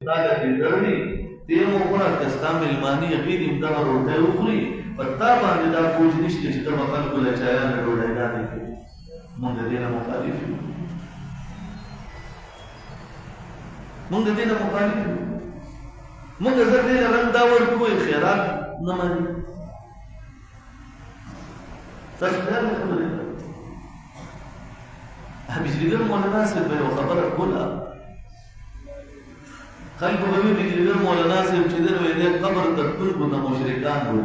دا دې درني دې مو وګوره کستا ملماني یقین دا روټه وخوري پتا باندې دا پوج نشته چې ته خلکو له چایا نه ډوډۍ نه کوي مونږ دې نه مخالف یو مونږ دې نه مخالف یو مونږ دې نه رنګ دا ورکوې خیرات نه مانی تاسو دا نه خبره بجلیګر مولانا صاحب به خبره کوله خلکو به وی بجلیګر مولانا صاحب چې دغه ویلې قبر تکبر کو د مشرکان وو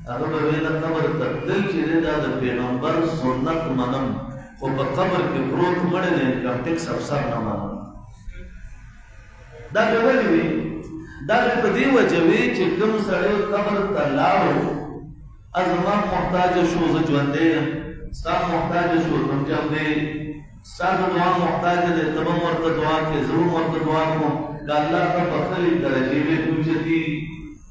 هغه به ویل قبر تکبر چې د پیغمبر سنت منم خو په قبر کې پروت مړ نه کمټکس افسر نه منم دا به وی دا په دې وجه وی چې کوم سړی قبر ته لاړو ازما محتاج شو ژوندې ستا محتاج شو کوم دې ستا دعا محتاج دې تبم ورته دعا کې ضرور ورته دعا کوم دا الله کا بخلی درجه میں پوچھتی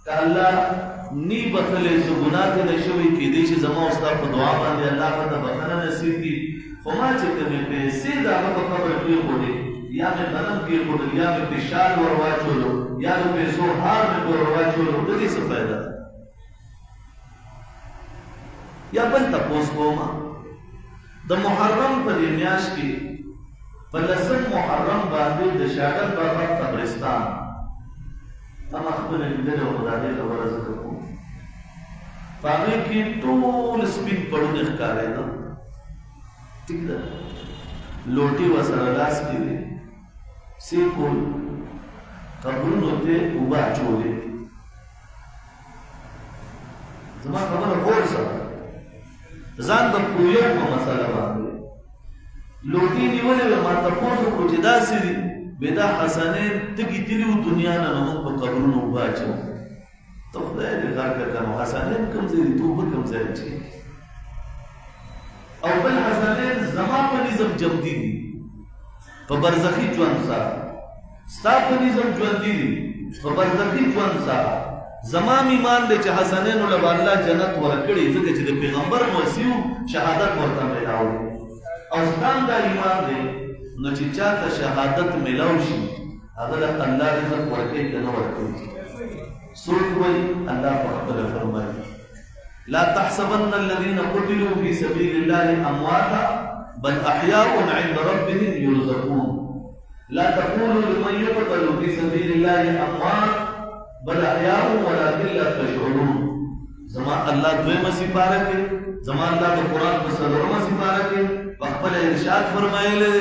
دا اللہ نی بخلی سو گناہ کے نشوی کی دیشی زمان استاد پر دعا باندے اللہ کا بخنا نصیب کی خما چکر میں پیسے دا آقا قبر کیے خودے یا میں غنم کیے خودے یا میں پشال وروا چولو یا میں پیسو ہار میں وروا چولو دلی سے فائدہ یا بل تپوس کوما دا محرم پر میاش کی فلسن محرم باندې د شاګرد بابا قبرستان اما خپل دې له خدای خبره زکه کوم باندې کې ټول سپین پړونه ښکارې ده ټیک ده لوټي وسره لاس کې سی کول قبرونو ته وبا چولې زما خبره غور سره ځان د پویو په مسله باندې لوټی نیولې ما تاسو کو چې داسې دي بدا حسنین تګی تیرو دنیا نه نو په قبرونو واچو ته خدای دې غار کړه حسنین کوم ځای ته کوم ځای چې او بل حسنین زما په نظم جمدی دي په برزخی ژوند سره ستا په نظم ژوند دي په برزخی ژوند سره زما ایمان دې چې حسنین ول الله جنت ورکړي ځکه چې د پیغمبر موسیو شهادت ورته ملاوي او ستان دا ایمان دی نو چې چاته شهادت ملاو شي هغه له الله رزق ورکوي که نه ورکوي څوک وایي الله په خپله فرمایي لا تحسبن الذين قتلوا في سبيل الله امواتا بل احياء عند ربهم يرزقون لا تقولوا لمن يقتل في سبيل الله اموات بل احياء ولكن لا تشعرون زما الله دویمه سپاره کې زما الله د قرآن په څلورمه سپاره کې خپل ارشاد فرمایله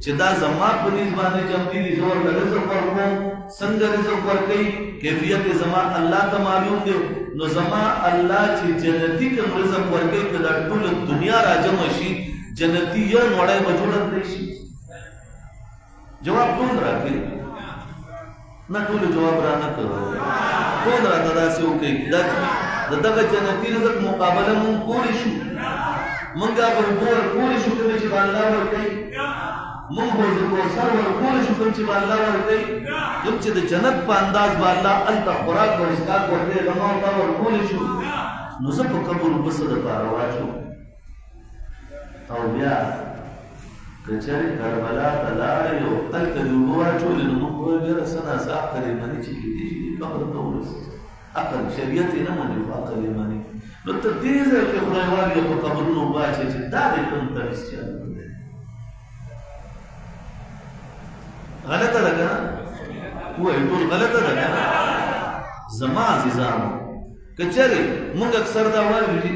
چې دا زما په نسبانه جمدی دي زور رزق ورکوم څنګه رزق ورکي کیفیت زما الله ته معلوم دی نو زما الله چې جنتی کوم رزق ورکي کله ټول دنیا راجم شي جنتی یو نوړای بجوړت شي جواب ټول راکړي نه ټول جواب را نه کړو ټول را تاسو کوي دغه جنتی رزق مقابله مون کولی شو منګه ورکول کولی شو چې الله ورکړي مونږ ورکول سر ورکول شو چې الله ورکړي کوم چې د جنت په انداز باندې الله خوراک او اسکا ورکړي غمو تا ورکول شو نو زه په قبر وبسد پاره واچو او بیا کچاري کربلا ته لاړ یو تلک دوه واچو نو موږ ورته سنا ساقري منی چې دې قبر ته ورسې عقل شریعت نه مني عقل مني نو ته دې ځکه چې خدای والی په قبرونو واچي چې دا دې کوم ترسته غلطه ده کنه وای ټول غلطه ده کنه زما عزیزانو کچره موږ اکثر دا وایو چې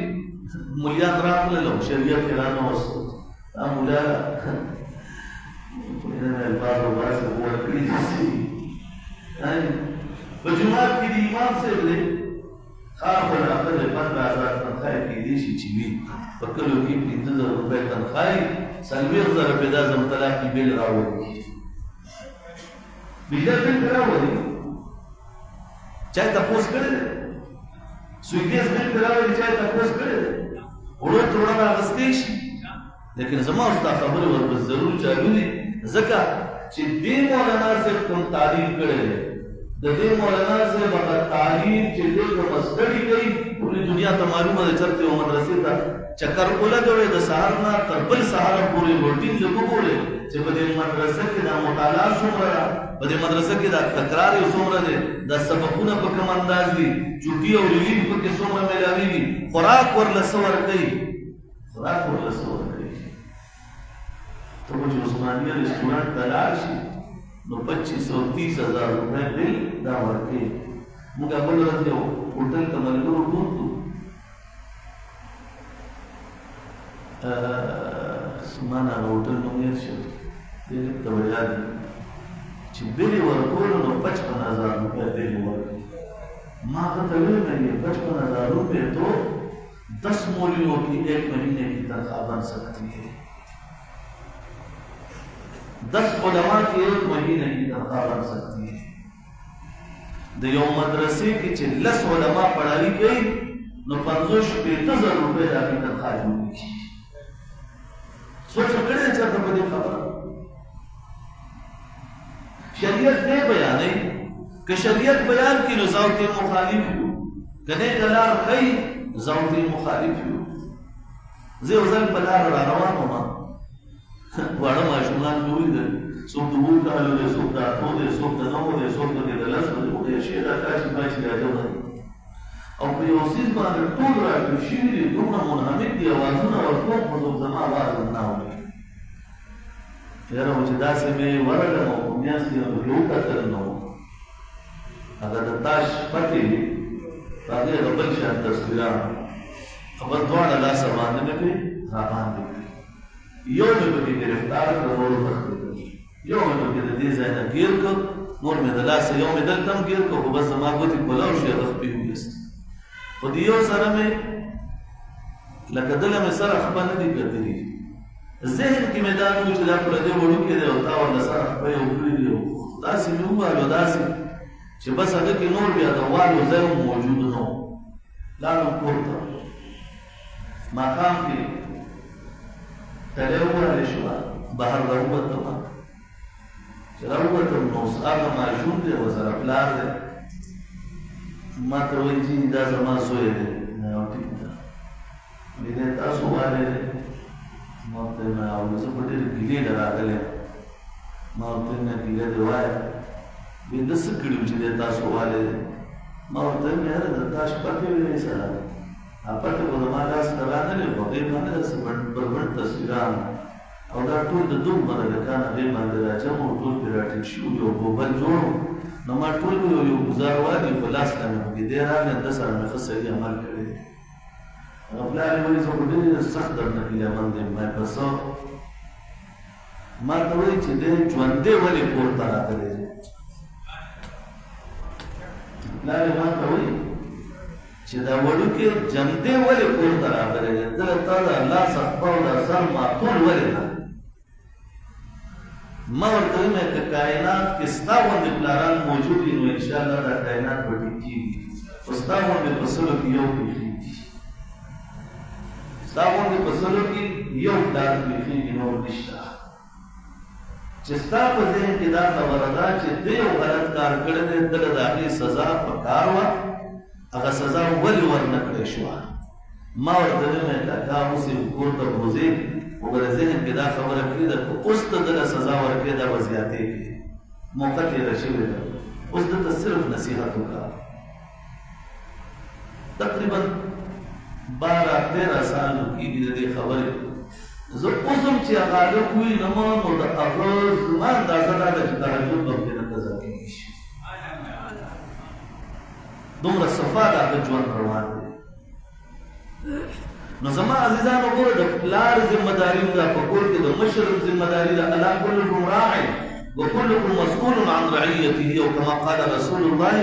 مليان راغله شریعت رانه وسو مولا نه الفاظ واسه هو کلیسي ay په جمعات کې د امام صاحب له خاص راځي د 15000 تنخواه کې دي چې وی په کلو کې 15000 روپے تنخواه سلوي زره په دازم طلاق بیل راوړي بیل راوړي چا تاسو کړل سویګیس بیل راوړي چا تاسو کړل ورو ټوړه راغستې شي لیکن زما استاد خبره ورته ضرور چالوې ځکه چې دې مولانا صاحب کوم تعلیم کړل د دې مولانا صاحب هغه تعلیم چې دې په مستړی کوي ټولې دنیا ته معلومه ده چېرته یوه مدرسې ته چکر ولګوئ د سهار نه تر بل سهاره پورې روټین لږ وګورئ چې په دې مدرسه کې دا مطالعه څومره ده، په دې مدرسه کې دا تکرار یې څومره دی، دا سبقونه په کوم انداز دي، چوټي او ریلیف پکې څومره میلاویږي، خوراک ورله څه ورکوي، خوراک ورله څه ورکوي. ته به چې عثمانیه رسټورانټ ته لاړ شي نو 25-30,000 روپۍ بل دا ورکوي. موږ بل ورځ یو هوټل ته ملګرو بوتلو، زما نه هغه هوټل نوم یاد شو، ډېر ته به یاد وي چې بل یې ورکولو نو 55,000 روپۍ بل یې ورکوي. ما هغه ته ویل میں یہ 55,000 روپے تو 10 مولیوں کی 1 مہینے کی تنخواہ بن سکتی ہے، 10 علماء کی 1 مہینے کی تنخواہ بن سکتی ہے. د یو مدرسې کې چې 10 علماء پڑھائی کوي نو 50,000 روپے د هغې تنخواہ جوړېږي. سوچ کړی دی چېرته په دې خبره شریعت دی بیانوي، که شریعت بیان کړي نو ذوق یې مخالف یو، که نیکه لار ښیي ذوق یې مخالف یو. زه یو ځل په لاره را روان وم، واړه ماشومان مې ولیدل، څوک د 2 کالو دی، څوک د 8 دی، څوک د 9 دی، څوک د 10 دی. وایي شی دا کاشي باشي راجوړه او په یو څیز باندې ټول راټول شوي دي، دومره منهمک دي، اوازونه ورکوم خو زما اواز هم نه اوري. یاره و چې داسې مې ورغلم او په میاشت کې مې وکتل نو هغه د تاش پټې وې، په هغې هغه بل شان تصویران خبر دواړه لاسه باندې مې کړې راباندې کړې. یو مې پکې ګرفتار کړ، نور وتښتېدل. یو مې پکې د دې ځای نه ګیر کړ، نور مې د لاسه یو مې دلته هم ګیر کړ، خو بس زما ګوتې کلاو شي، هغه خپې ویست. خو د یو سره مې لکه دله مې سره خپه نه دي کتلي، ذهن کې مې دا نه و چې دا پردی وړوکی دی او تا ورله سره خپه یې وکړي دي، داسې مې ووالو داسې چې بس هغه کې نور بیا د والو ځای هم موجود نه و. لاړم کور ته، ماښام کې ټلۍ ووهلې شوه، بهر راووتم. چې راووتم نو هغه ماشوم دی ورسره پلار دی، ما ته وایي چې دا زما زوی دی. ما ټیک ده، وایي دی تاسو والې دی؟ ما ورته ویل او زه په ډېرې ګیلې نه راغلی یم. ما ورته ویل نه ګیله دې وایه، وایي ده څه کړي چې دی تاسو والې دی؟ ما ورته ویل یاره د تا شپږې ویلې سره پټه خو زما لاس ته رانغلې، په هغې باندې داسې پر بڼ تصویران او دا ټول د دومره لکان هغې باندې راجمع او ټول پرې راټیټ شوي یو ګوبل جوړ و. نو ما ټول یو ګزار والي په لاس ته مې پکې دی راغلی، ده سره مې ښه صحیح عمل کړی دی. هغه پلار یې وایي زه خو ډېر سخت درنه ګیلهمن دی. ما په څه ما ته وایي چې دی ژوندی ولې کور ته راغلی دی؟ پلار یې ما ته وایي چې دا وړوکی جمدی ولې کور ته راغلی دی؟ ده تا د الله څخه او د سر ماتول ولې نه؟ ما ورته ویل که کائنات کې ستا غوندې پلاران موجود وي نو انشاءالله دا کائنات به ټیک کېږي، خو ستا غوندې په سلو کې یو پېښېږي، ستا غوندې په سلو کې یو پلار پېښېږي، نور نشته. چې ستا په ذهن کې دا خبره ده چې ده یو غلط کار کړی دی، دله د هغې سزا په کار وه، هغه سزا ولې ورنه کړی شوه؟ ما ورته ویل کاکا اوس یې کور ته بوځې خو به د ذهن کې دا خبره کړې ده که اوس ته دله سزا ورکړې دا به زیاتېږي، موقع تېره شوې ده، اوس دلته صرف نصیحت وکړه. تقریبا 12-13 سال کېږي د دې خبرې. زه اوس هم چې هغه هلک ووینم نو د هغه زما اندازه دا ده چې تهجد به پرې نه قضا کېږي شي، دومره صفا د هغه ژوند روان دی. نو زما عزیزانو ګوره د پلار ذمه داري هم ده، په کور کې د مشر ذمه داري ده. الا كلكم راع وكلكم مسؤول عن رعيته، او كما قال رسول الله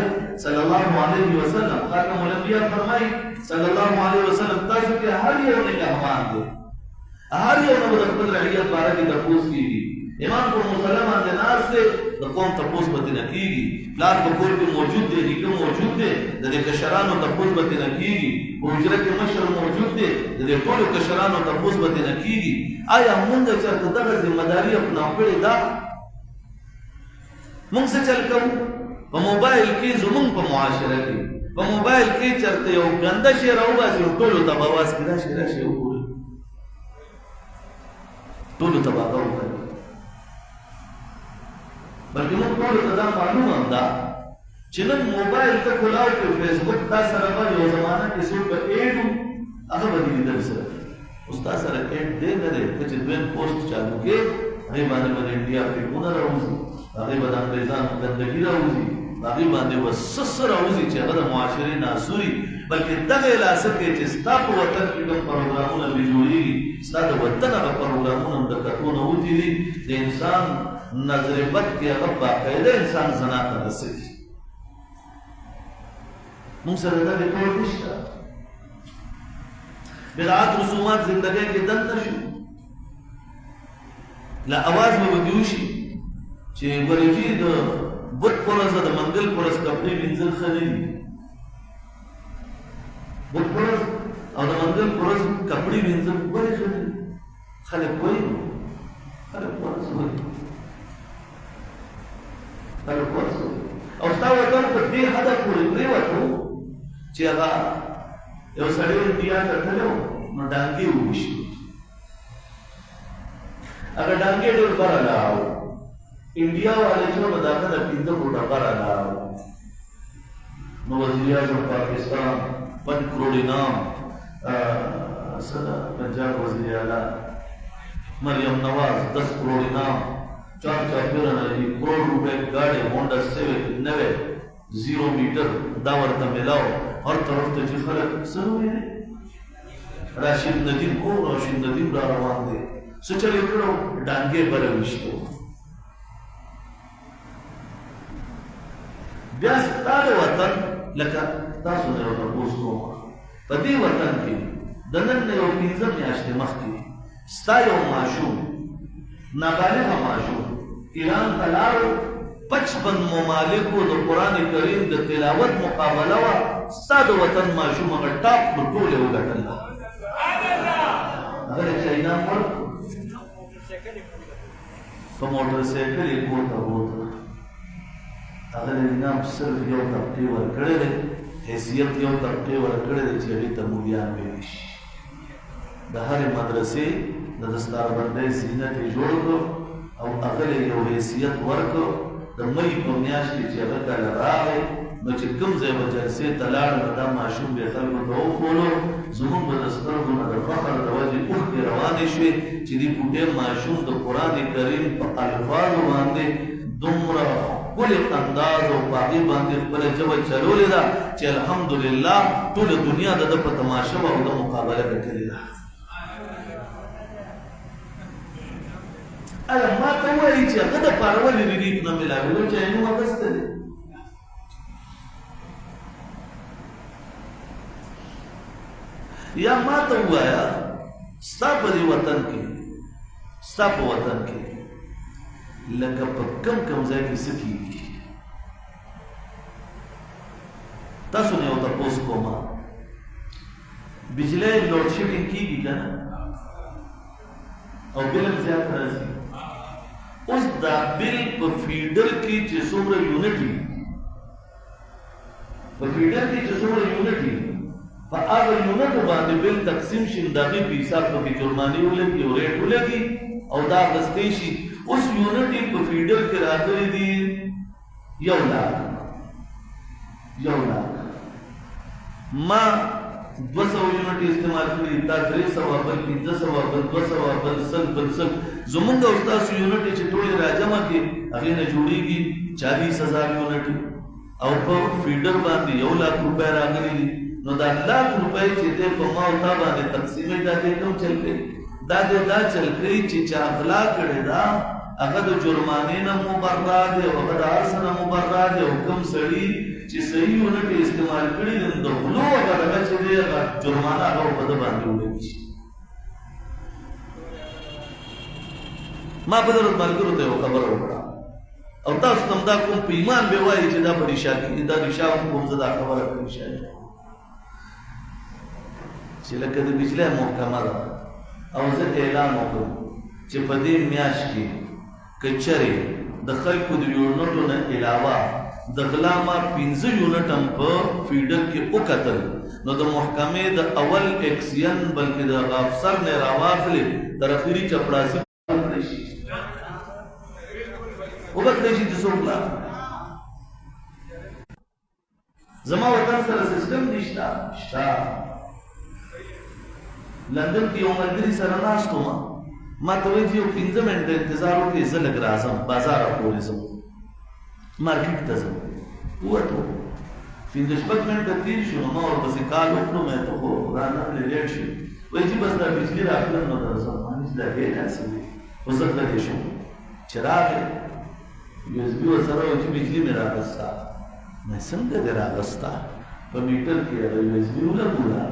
صلى الله عليه وسلم، خاتم الانبیاء فرمایي صلى الله عليه وسلم تاسو کې هر یو نگهبان دی، هر یو نه به د خپل رعیت باره کې تپوس کېږي. امام په مصلی باندې ناست دی، د قوم تپوس به ترې نه کېږي، پلار په کور کې موجود دی، نیکه موجود دی، د دې کشرانو تپوس به ترې نه کېږي، په حجره کې مشر موجود دی، د دې ټولو کشرانو تپوس به ترې نه کېږي. آیا موږ چېرته دغه ذمهداري اپناو کړې ده؟ موږ څه چل کوو؟ په موبایل کې زموږ په معاشره کې په موبایل کې چرته یو ګنده شی راوباسي نو ټولو ته به اواز کړي راشئ راشئ وګورئ ټولو ته به هغه وکړي بلکې موږ ټولو ته دا معلومه هم ده چې نن موبایل ته کلاو کې فیسبوک تا سره به یو زمانه کې څوک به ایډ و هغه به دې لیدل صرف اوس تا سره ایډ دی نه دی که چې دویم پوسټ چالو کې هغې باندې به د انډیا فلمونه راوځي هغې به د انګریزانو ګندګي راوځي هغې باندې به څه څه راوځي چې هغه د معاشرې ناسوري بلکې دغه لاسه کې چې ستا په وطن کې کوم پروګرامونه پرې جوړېږي ستا د وطن هغه پروګرامونه هم د کتو نه وتي دي د انسان نظر بد کې هغه باقاعده انسان زنا ته رسوي موږ سره دغې ټول نشته بدعات رسومات زندګۍ کې دننه شو لا اواز به ودې وشي چې ګورې د بت پرست د منګل پرست کپړې وینځل ښه نه دي بت پرست او د منګل پرست کپړې وینځل ولې ښه نه دي خلک وایي خلک پرست وایي خلک پرست وایي او ستا وطن په دې حده پورې پرېوتو چې هغه یو سړی انډیا ته تللی و نو ډانګې وویشتو هغه ډانګې ډېر بره لاړو انڈیا والے جو مداخل اپیندہ کو ڈبا رہا نو وزیر اعظم پاکستان 5 کروڑ انعام پنجاب وزیر اعلیٰ مریم نواز 10 کروڑ انعام 4 کروڑ روپے گاڑی ہونڈا سیوک 9 0 میٹر داورتا ملاو ہر طرف تجھے خلق سنوی ہے راشد ندیم کو راشد ندیم را روان دے سچلی کرو ڈانگے بروشتو بیا ستا د وطن لکه تاسو نه یو تپوس کوم په دې وطن کې د نن نه یو 15 میاشتې مخکې ستا یو ماشوم نابالغه ماشوم ایران ته لاړو 55 ممالکو د قرآن کریم د تلاوت مقابله وه ستا د وطن ماشوم هغه ټاپ نو ټول یې وګټله هغه د چا انعام ورکړو په موټر سایکل یې کور ته بوتله هغه د انعام صرف یو طبقې ورکړی دی حیثیت یو طبقې ورکړی دی چې هغې ته مولیان ویلی شي د هرې مدرسې د دستاربندۍ زینت یې جوړ کړو او هغه یو حیثیت ورکړو د مۍ په میاشت کې چې هغه کله راغی نو چې کوم ځای به جلسې ته لاړ نو دا ماشوم به یې خلکو ته وښولو زموږ به د سترګو نه د فخر د وجې اوښکې روانې شوې چې دې کوټې ماشوم د قرآن کریم په الفاظو باندې دومره ښکلې انداز او په هغې باندې خپله ژبه چلولې ده چې الحمدلله ټوله دنیا د ده په تماشه وه او د مقابله ګټلې ده ایا ما ته ووایي چې هغه دپاره ولې ریلیف نه میلاوېدو چې نوم اخیستی دی یا ما ته ووایه ستا په دې وطن کې ستا په وطن کې لکه په کم کم ځای کې څه کېږي تاسو نه یو تپوس کومه بجلی لوډ شیډینګ کېږي که نه او بل هم زیات راځي اوس دا بل په فیډر کې چې څومره یونټ وي په فیډر کې چې څومره یونټ وي په هغه یونټو باندې بل تقسیم شي د هغې په حساب پکې جرمانې ولګي او ریټ ولګي او دا اخیستی شي اوس یونټ یې په فیډر کې راغلي دي 1 لاک ما 200 یونټ استعمال کړي دا 300 بل 500 بل 200 بل 100 بل 100 زمونږ او ستاسو یونټ چې ټولې راجمع کړي هغې نه جوړېږي 40,000 یونټ او په فیډر باندې 1 لاک روپۍ راغلي دي نو دا 1 لاک روپۍ چې دی په ما او تا باندې تقسیمې دا دی کوم چل کوي دا دی دا چل کوي چې چا غلا کړې ده هغه د جرمانې نه مبرا دی او هغه د هر څه نه مبرا دی او کوم سړي چې صحیح یونټ استعمال کړي د غلو هغه دغه چې دی هغه جرمانه هغه په ده باندې ولګي شي ما په درد ملګرو ته یو خبره وکړه او تاسو ته هم دا کوم په ایمان به وایي چې دا په ریشا کې دا ریشا کوم زه دا خبره په ریشا چې لکه د بجلی محکمه ده او زه اعلان وکړم چې په دې میاشت کې که چېرې د خلکو د یونټو نه علاوه د غلا ما 15 یونټ هم په فیډر کې وکتل نو د محکمې د اول ایکسین بلکې د افسر نه راواخلې تر اخري چپړاسي وکړي شي د څومره زما وطن سره سیستم نشته لندن کې یو ملګري سره ناستو ما ته وایي چې یو 15 منټه انتظار وکړي زه لږ راځم بازار پورې ځم مارکیټ ته ځم ووتو 15 منټه تېر شو نو ما ورپسې کال وکړو مې ته خو رانغلې لیټ شو وایي چې بس دا بجلي راغله نو درځم ما چې دا ډېر داسې وي خو زه غلی شوم چې راغی USB ورسره وایي چې بجلي مې راغسته مې څنګه دې راغسته په میټر کې هغه USB ولګوله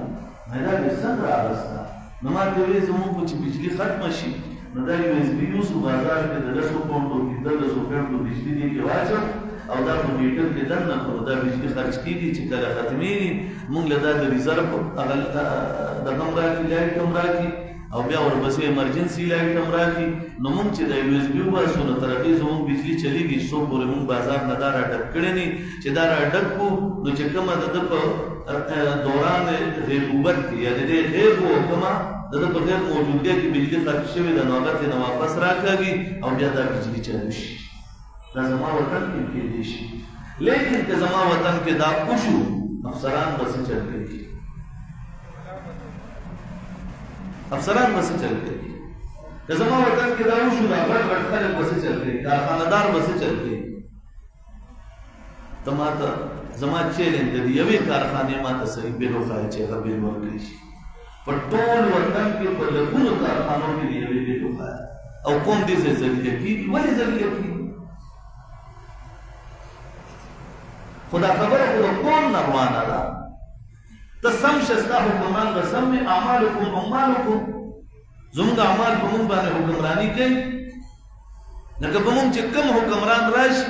مې دا دې څنګه راغسته نو ما ته وایي زموږ خو چې بجلي ختمه شي نو دا USB یوسو بازار کې د 10 پونډو کې 10 پونډو بجلي دې کې واچو او دا په میټر کې دننه کړو دا بجلي خرج کېږي چې کله ختمېږي موږ له دا د ریزرو د هم راکړي لایټ هم راکړي او بیا ورپسې ایمرجنسي لایټ هم راکړي نو موږ چې د USB وباسو نو تر هغې زموږ بجلي چلېږي څو پورې موږ بازار نه دا راډک کړی نه چې دا راډک کړو نو چې کومه د ده په دوران غیبوبت کې یا د دې غیب و کومه د ده په غیر موجودګۍ کې بجلي خرج شوې ده نو هغه ترېنه واپس راکاږي او بیا دا بجلي چالو شي دا زما وطن کې کېدی شي لیکن که زما وطن کې دا وشو افسران به څه چل کوي افسران به څه چل کوي که زما وطن کې دا وشو دا غټ غټ خلک به څه چل کوي کارخانهدار به څه چل کوي ته ما ته زما چیلنج دی یوې کارخانې ما ته صحیح بیل وښایي چې هغه بیل ورکړی شي په ټول وطن کې په لږونو کارخانو کې د یوې بیل وښایه او کوم دې ځای ذلیله کېږي ولې ذلیله کېږي خو دا خبره خو د کون نه روانه ده ته سم شه ستا حکمران به سم وي اعمالکم عمالکم زموږ اعمال په موږ باندې حکمراني کوي لکه په موږ چې کوم حکمران راشي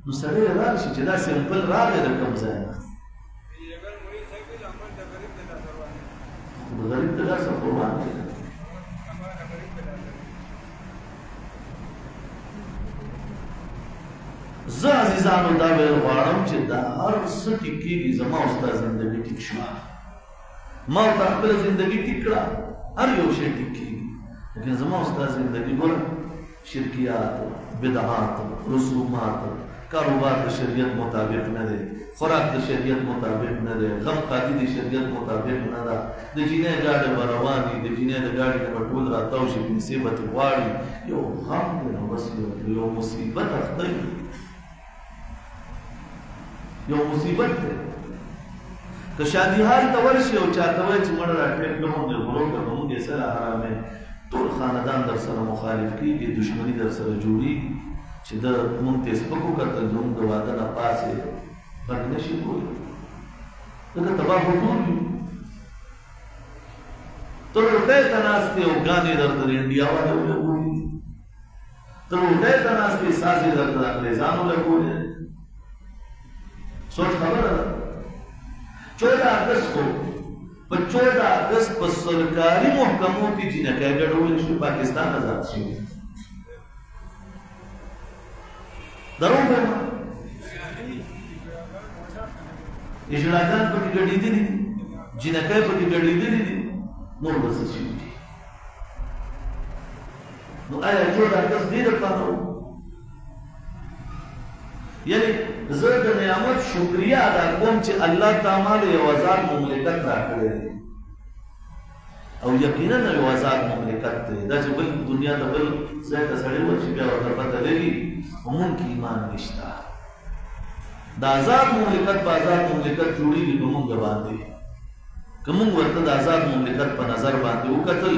نو سړی راشي چې دا سمپل راغی د کوم ځای نه د غریب ته داسې قربان دی زه عزیزانو دا ویل غواړم چې دا هر څه ټیک کېږي زما او ستا زندګي ټیک شوه ما ورته خپله زندګي ټیک کړه هر یو شی ټیک کېږي لیکن زما او ستا زندګي ګوره شرکیات بدعات رسومات کاروبار د شریعت مطابق نه دی خوراک د شریعت مطابق نه دی غم خادي د شریعت مطابق نه ده د جینۍ ګاډی به روان وي د جینۍ د ګاډي نه به ټول راتاو شي پیسې به ترې غواړي یو غم دی نو بس یو مصیبت اخته یو مصیبت دی که شادي حال ته ورشي او چاته وایي چې مړه راټیک نه مونږ غرو که به مونږ یې سره حرامې ټول خاندان در سره مخالف کېږي دشمني در سره جوړېږي چې د مونږ ته سپک وکتل زموږ د واده نه پاسې فرق نه شي کولی ځکه تباه به ټول یو ته روټۍ ته ناست یې او ګانې درته د انډیا والو لګولي ته روټۍ ته ناست یې سازې درته د انګریزانو لګولې سوچ خبره ده 14 اگست کو په 14 اگست په سرکاري محکمو کې جنکۍ ګډول شو پاکستان آزاد شو دروغ وایم اجلاګان پکې ګډېدلي دي جنکۍ پکې ګډېدلي دي نور به څه شي نو آیا 14 اگست دې دپاره و یعنی زه د نعمت شکریه ادا کوم چې الله تعالی یو آزاد مملکت راکړی دی او یقینا یو آزاد مملکت دی دا چې بل دنیا ته بل ځای ته سړی ورشي بیا ورته پته لګي موږ کې ایمان نشته د آزاد مملکت په آزاد مملکت جوړېږي په موږ باندې که موږ ورته د آزاد مملکت په نظر باندې وکتل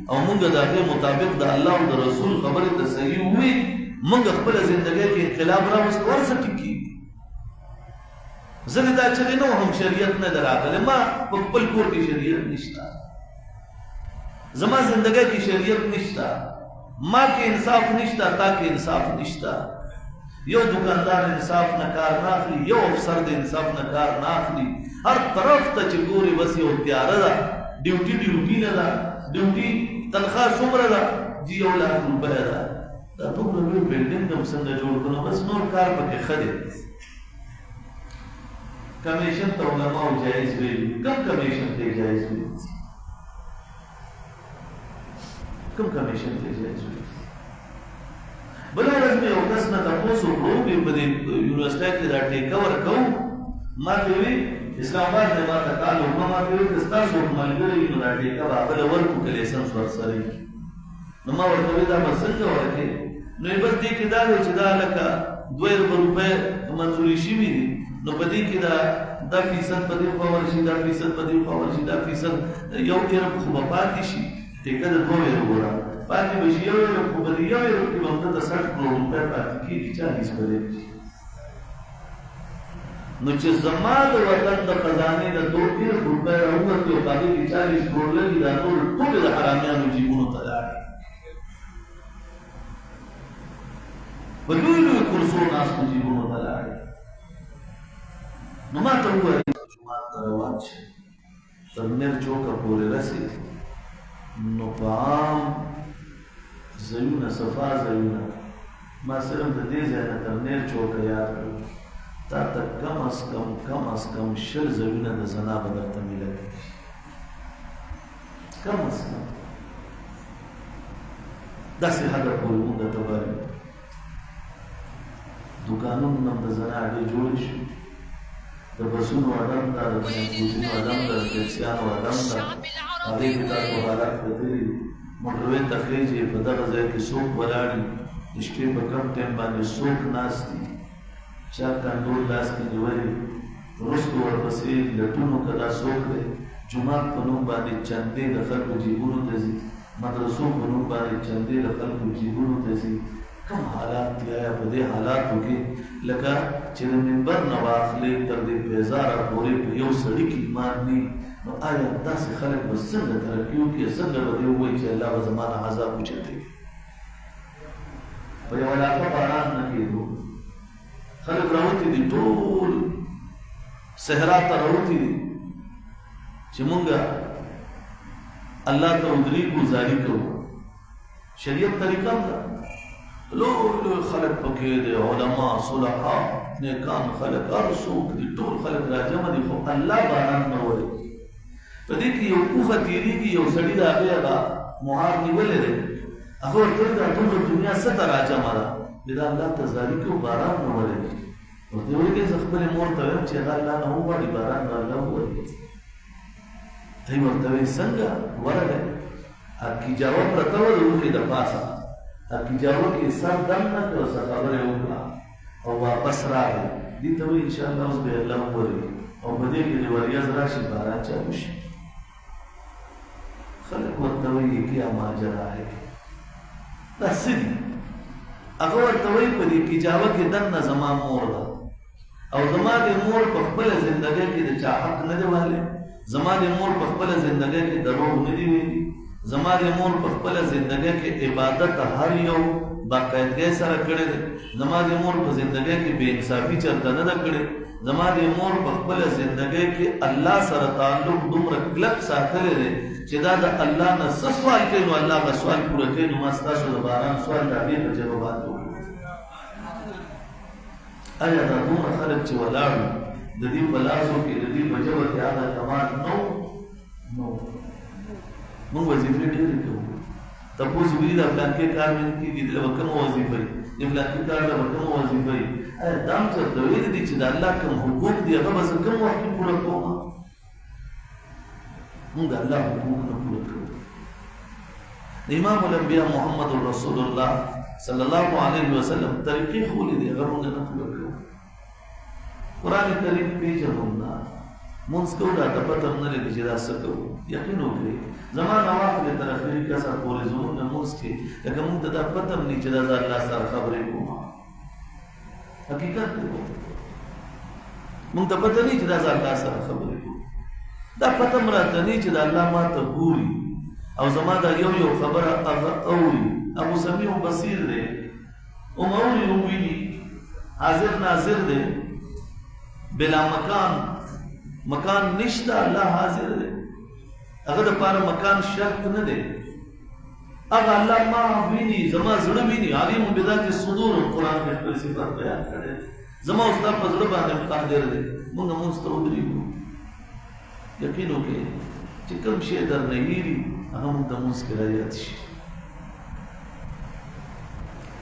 او موږ د هغې مطابق د الله او د رسول خبرې ته صحیح ووي موږ خپله زندګۍ کې انقلاب راوست ورڅه ټیک کېږي زه دا چغې نه وهم شریعت نه ده راغلی ما په خپل کور کې شریعت نشته زما زندګۍ کې شریعت نشته ما کې انصاف نشته تا کې انصاف نشته یو دکاندار انصاف نه کار نه اخلي یو افسر د انصاف نه کار نه اخلي هر طرف ته چې ګوري بس یو تیاره ده ډیوټي نه ده ډیوټي تنخواه څومره ده جی 1 لاکھ روپۍ ده دا دومره لوی بلډینګ هم څنګه جوړ کړو بس نور کار پکې ښه دی کمیشن ته علماء جایز ویلي کم کمیشن ته جایز ویلي کم کمیشن ته جایز ویلي بله ورځ مې یو کس نه تپوس وکړو چې په دې یونیورسټۍ کې دا ټیکه ورکوو ما ته وی اسلام آباد نه ما ته تعلق ما ته وی چې ستاسو ملګري نو دا ټیکه به هغه ورکړو که لیسنس ورسره نو ما ورته وی دا به څنګه ورکړې نو بس دې کې دا دی چې دا لکه 2 روپۍ منظوري شوي دي نو په دې کې دا فیصد په دې خوا ورشي دا فیصد په دې خوا ورشي دا فیصد یو ارب خو به پاتې شي ټیکه د 2 ګوره پاتې به شي یو ارب خو به د یو ارب کې به همدلته 60 کروڑ روپۍ پاتې کېږي 40 به دی نو چې زما د وطن د خزانې د 2 روپۍ راووتې او په هغې کې 40 کروڑ لګي دا نور ټولې د حرامیانو جیبونو ته لاړې په لوی لوی کرسو ناستو جیبونو ته لاړې نو ما ته وویل جومات ته روان شئ تر نیر چوکه پورې رسې نو په عام ځایونه صفا ځایونه ما صرف د دې ځای نه تر نیر چوکه یاد کړو تا ته کم از کم 20 ځایونه د زنا به درته میلوي کم از کم داسې حده پورې مونږ ته وایي دوکانونه هم د زنا اډې جوړې شي د بسونو اډم ده د ټرانسپورټونو اډم ده د ټیکسیانو اډم ده هغې کې تاسو حالات کتلي موټروې ته خېجې په دغه ځای کې څوک ولاړ دي د شپې په کم ټایم باندې څوک ناست دي چا کاندول لاس کې نیولي وروستو ورپسې لټونو که دا څوک دی جومات په نوم باندې چندې د خلکو جیبونو ته ځي مدرسو په نوم باندې چندې د خلکو جیبونو ته ځي کم حالات دی آیا په دې حالاتو کې لکه چې د منبر نه واخلې تر دې بیزاره پورې په یو سړي کې ایمان نه نو آیا داسې خلک به څنګه ترقي وکړي څنګه به دې ووایي چې الله به زما نه عذاب اوچتوي په یو علاقه باران نه کېدو خلک راوتي دي ټول صحرا ته راوتي دي چې مونږ الله ته ودرېږو زاري کوو شریعت طریقه ده لوی خلق پکې دي علما صلحا نیکان خلق هر څوک دي ټول خلق راجمع دي خو الله باران نه وایي په دې کې یو اوښه تېرېږي یو سړي د هغې هغه مهار نیولی دی هغه ورته وایي دا ټوله دنیا څه ته راجمع ده دا الله ته زاري کوو باران نه وایي ورته وایي که زه خپلې مور ته وایم چې هغه الله نه وغواړي باران به الله ووایي دی ورته وایي څنګه ورغی کیجاوه پرته وه د اوښې د پاسه کیجاوه کې سر دم نه کړ څه خبرې وکړه او واپس راغی دې ته وایي انشاءالله اوس به الله ووري او په دې کې د وریځ راشي باران چالو شي خلک ورته وایي کیا ماجرا ہے دا څه دي هغه ورته وایي په دې کیجاوه کې دننه زما مور ده او زما د مور په خپله زندګۍ کې د چا حق نه دی وهلی زما د مور په خپله زندګۍ کې دروغ نه دي ویلي زما د مور په خپله زندګۍ کې عبادت هر یو باقاعدګۍ سره کړی دی زما د مور په زندګۍ کې بې انصافي چرته نه ده کړې زما د مور په خپله زندګۍ کې الله سره تعلق دومره کلک ساتلی دی چې دا د الله نه څه سوال کوي نو الله به سوال پوره کوي نو ما ستاسو د باران سوال د هغې په ژبه باندې وکړو آیا دا دومره خلک چې ولاړو د دې په لاسو کې د دې په ژبه کې هغه کمال نو مونږ وظیفې ډېرې کوو تپوس وکړي دا فلانکې کار مې نه کېږي دله به کومه وظیفه وي د فلانکې کار له به کومه وظیفه وي آیا دا هم څه ویلي دي چې د الله کوم حقوق دي هغه به زه کوم وخت کې پوره کوم مونږ د الله حقوق نه پوره کوو د امام الانبیا محمد رسول الله صلی الله علیه وسلم طریقې ښولې دي هغه مونږ نه پوره کوو قرآن کریم پېژنو نه مونږ کوو دا ته پته نه لګي چې دا څه کوو یقین وکړئ زما نه واخلې تر اخري کسر پورې زمونږ لمونځ کې لکه مونږ ته دا پته هم نه چې دا زه الله سره خبرې کوم حقیقت دی مونږ ته پته نه چې دا زه الله سره خبرې کوم دا پته هم راته نه چې دا الله ما ته ګوري او زما دا یو خبره هغه اوري ابو سمیع بصیر دی هم اوري هم ویني حاضر ناظر دی بلا مکان نشته الله حاضر دی هغه دپاره مکان شرط نه دی هغه الله ما ویني زما زړه ویني علیم بذات الصدور قرآن کې خپل صفات بیان کړی زما او ستا په زړه باندې قادر دی موږ مونځ ته ودرېږو یقین وکړئ چې کوم شی درنه هېري هغه موږ د مونځ کې راياد شي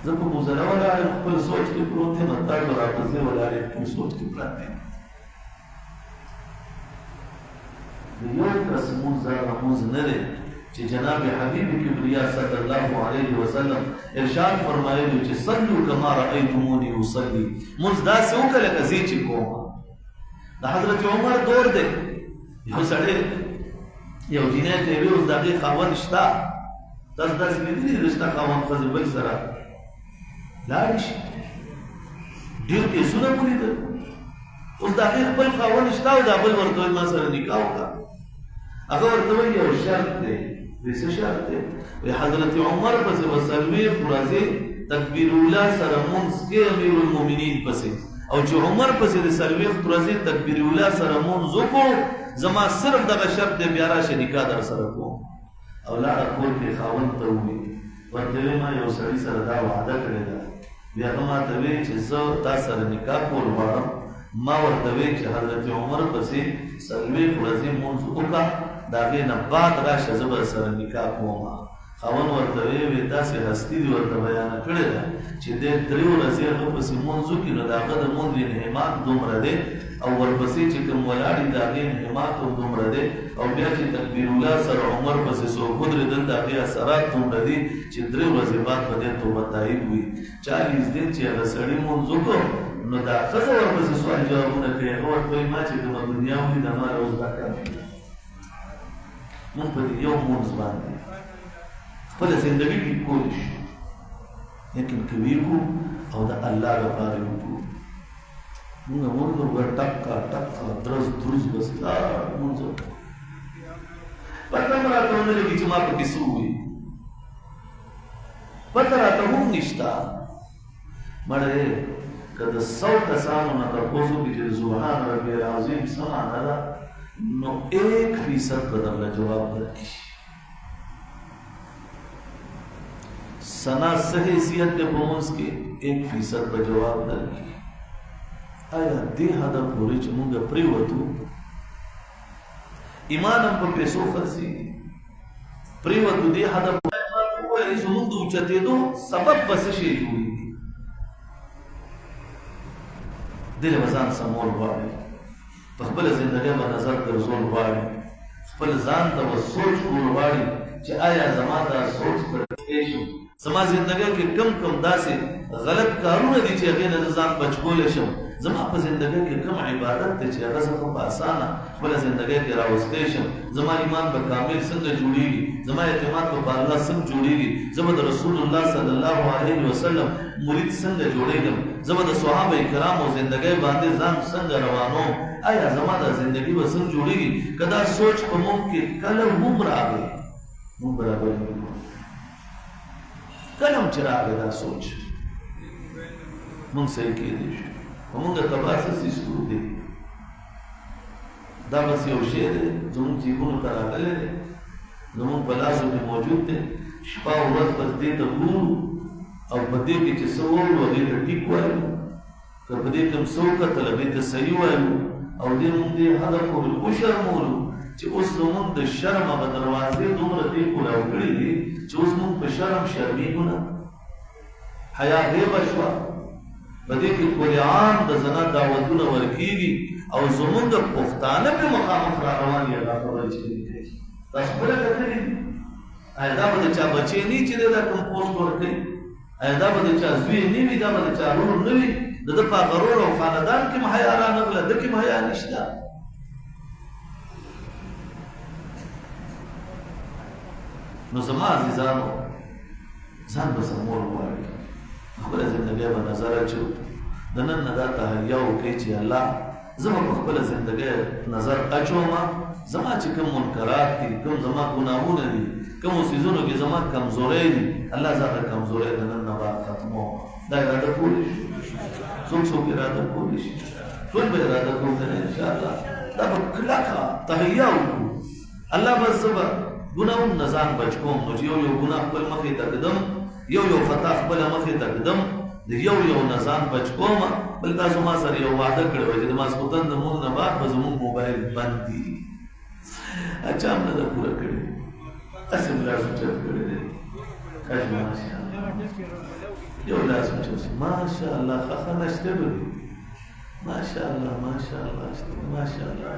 زه په مزره ولاړ یم خپل سوچ کې پروت یم تاسو راپسې ولاړ یم خپل سوچ کې پراته یم د یو کس مونځ هغه مونځ نه دی چې جناب حبیب کبریا صلی الله علیه وسلم ارشاد فرمایلی چې صلوا کما رأیتمونی اصلی مونځ داسې وکړه لکه زه چې کوم د حضرت عمر دور دی یو سړی یو جنۍ ته ویل اوس د هغې خاوند شته تاسو داسې لیدلي د شته خاوند ښځې بل سره لاړې شي ډېر کیسونه ولیدل اوس د هغې خپل خاوند شته او دا بل ورته وایي ما سره نکاح وکړه هغه ورته وایي یو شرط دی وایي څه شرط دی وایي حضرت عمر پسې به څلوېښت ورځې تکبیر اوله سره مونځ کې امیر المؤمنین پسې او چې عمر پسې د څلوېښت ورځې تکبیر اوله سره مونځ وکړو زما صرف دغه شرط دی بیا راشه نکاح در سره کوم او لاړه کور کې خاوند ته ووایي ورته وایي ما یو سړي سره دا وعده کړې ده بیا هغه ما ته وایي چې زه تا سره نکاح کول غواړم ما ورته وایي چې حضرت عمر پسې څلوېښت ورځې مونځ وکړه د هغې نه بعد راشه زه به سره نکاح کوم خاوند ورته وایي داسې هستي دې ورته بیانه کړې ده چې دی 3 ورځې هغه پسې مونځ وکړي نو د هغه د مونځ انهماک دومره دی او ورپسې چې کوم ولاړ دي د هغې انهماک هم دومره دی او بیا چې تکبیر الله سره عمر پسې څوک ودرېدل د هغې اثرات دومره دي چې 3 ورځې بعد به دی توبه تایب وي 40 دن چې هغه سړي مونځ وکړو نو دا ښځه ورپسې سوال جوابونه کوي هغه ورته وایي ما چې کومه دنیا ولید ما روز دا کار مونږ په دې یو مونځ باندې خپله زندګي کې کولی شو لیکن که ویکو او د الله لپاره وکړو مونږ مونږ به ټکا ټکا درز دروز بس لاړ مونځ پته هم راته ونه لګي چې ما پکې څه ووایي پته راته هم نشته مړی که د 100 کسانو نه تپوس وکړي چې سبحان ربي العظیم څه معنی ده نو 1% به درله جواب درکړي سنا څه حیثیت دی په مونځ کې 1% به جواب درکړي آیا دې هدف پورې چې مونږ پرېوتو ایمان هم په پیسو خرڅېږي پرېوتو دې هدف ووایي زموږ د اوچتېدو سبب به څه شی جوړېږي دې له به ځان سمول غواړي په خپله زندګۍ به نظر ګرځول غواړي خپل ځان ته به سوچ کول غواړي چې آیا زما دا سوچ به شم زما زندګۍ کې کم کم داسې غلط کارونه دي چې هغې نه زه ځان بچ کولی شم زما په زندګۍ کې کوم عبادت دی چې هغه زه په اسانه خپله زندګۍ کې راوستی شم زما ایمان به کامل څنګه جوړېږي زما اعتماد به په الله څنګه جوړېږي زه به د رسول الله صلی الله علیه وسلم مرید څنګه جوړېږم زه به د صحابه کرامو زندګۍ باندې ځان څنګه روانوم آیا زما دا زندګي به څنګه جوړېږي که دا سوچ په موږ کې کله هم راغی موږ برابر نه کړو کله هم چې راغی دا سوچ موږ صحیح کېدی شو په موږ تباه څه سیستو دی دا بس یو شی دی زموږ جیبونو ته راغلی دی زموږ په لاسو کې موجود دی شپه او ورځ بس دې ته ګورو او په دې کې چې څه ووایو هغې ته ټیک وایو که په دې کې هم څه وکتل هغې ته صحیح وایو او دې موږ دې هدف پورې وشرمولو چې اوس زموږ د شرم هغه دروازې دومره دې کولاو کړي دي چې اوس موږ په شرم شرمېږو نه حیا غیبه شوه په دې کې کلیان د زنا دعوتونه ورکېږي او زموږ د پښتانه پې مخامخ را روان دي هغه خبرې چې دوی کوي تاسو خپله کتلې دي آیا دا به د چا بچی نه وي چې دی دا کوم پوسټ ورکوي آیا دا به د چا زوی نه وي دا به د چا رور نه وي د ده په هغه رور او خاندان کې م حیا رانغله ده کې م حیا نشته نو زما عزیزانو ځان به سمول غواړي خپله زندګۍ به نظر اچو د نن نه دا تهیا وکړئ چې الله زه به په خپله زندګۍ نظر اچوم زما چې کوم منکرات دي کوم زما ګناهونه دي کومو څیزونو کې زما کمزورۍ دي الله زه هغه کمزورۍ د نن نه بعد ختموم دا اراده کولی شي څوک څوک اراده کولی شي ټول به اراده کوو که نه انشاءالله دا به کلکه تهیا وکړو الله بس زه به ګناهونو نه ځان بچ کوم نو چې یو ګناه خپل مخې ته ږدم یو خطا خپله مخې ته ږدم د یو نظام بچ کوم بل تاسو ما سره یو وعده کړو چې د ماسپوتن د مونږ نه بعد به زموږ موبایل بند دي اچھا هم نه ده پوره کړې اسې لاس اوچت کړی دی کاش ماشاءالله یو لاس اوچت ماشاءالله ښه نشته به دي ماشاءالله شته ماشاءالله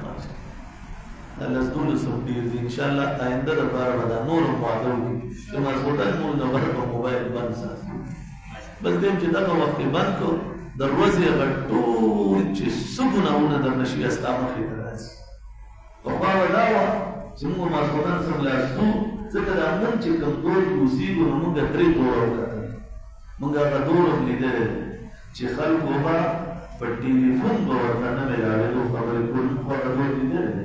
دا لس 12 ډېر دي انشاءالله آینده دپاره به دا نور هم وعده وکړي چې ماسپوتن مونږ نه بعد به موبایل بند ساتو بس دیم چې دغه وخت یې بند کړو د ورځې هغه ټول چې څه ګناهونه در نه شي ستا مخې ته راځي پخوا به دا وه چې موږ ماسپوتن څملاستو ځکه دا موږ چې کوم دور کې اوسېږو نو موږ 3 دوره وکتل موږ هغه دور هم لیدلی چې خلکو به په ټلیفون به ورته نه میلاړېدو خبرې کول موږ هغه دور لیدلی دی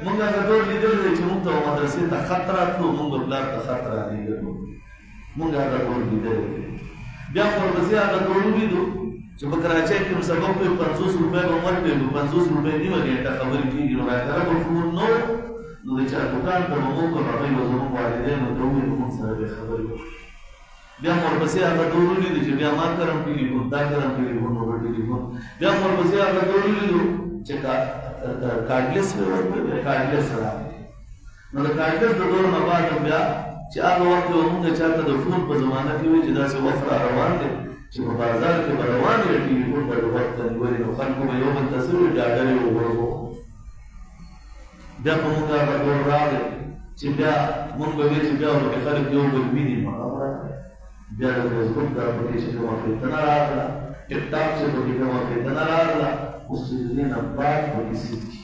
موږ هغه دور لیدلی دی چې موږ ته مدرسې ته خط راتلو موږ به پلار ته خط رالېږلو موږ هغه دور لیدلی دی بیا ورپسې هغه دور ولیدو چې په کراچۍ کې سبق کوي 50 روپۍ به ورکړي 50 روپۍ نیمه ګنټه خبرې کېږي نو راکره به فون نو د چا دوکان ته به موږ هغوی به زموږ والدینو ته ووایي موږ سره به خبرې وکړو بیا ورپسې هغه دور ولیدو چې بیا ما کرم ټلیفون تا کرم ټلیفون نو ټلیفون بیا ورپسې هغه دور ولیدو چې کارډلیس به ورکړي کارډلیس راغلی نو د کارډلیس د دور نه بعد بیا چې هغه وخت به موږ چاته د فون په زمانه کې وایي چې داسې وخت را روان دی چې په بازار کې به روان وي ټلیفون به د وخت ته نیولي نو خلکو به یو بل ته څه وایي ډاډرې وغورځوو بیا په موږ هغه دور راغی چې بیا موږ به وایي چې بیا ورپسې خلک یو بل ویني بیا د فیسبوک د اپلیکیشن کومه فتنه راغله ټیک ټاک چې پکې کومه فتنه راغله اوس چې د دې نه بعد په کیسې کې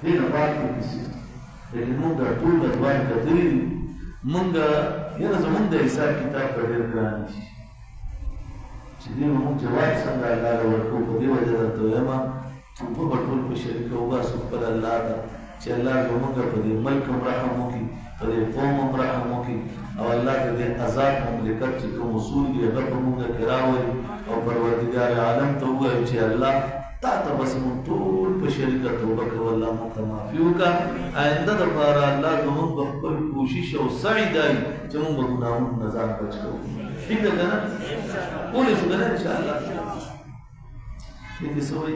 دې نه بعد په کیسې لیکن موږ ټول د دوام کتلي دي موږ یاره زموږ د حساب کتاب په ډېر ګران دي چې دې موږ جواب څنګه الله له ورکوو په دې وجه درته وایم توبه به ټول په شریکه وباسو خپل الله ته چې الله زموږ په دې ملک هم رحم وکړي په دې قوم هم رحم وکړي او الله ته دې آزاد مملکت چې کوم اصول دي هغه په موږ کې راولي او پروردګار عالم ته ووایو چې الله تا ته بس موږ ټول په شریکه توبه کوو الله موږ ته معافي وکړه آینده دپاره الله زموږ به خپل کوشش او سعی دی چې موږ به ګناهونو نه ځان بچ کوو ٹھیک ده که نه؟ کولی شو که نه انشاءالله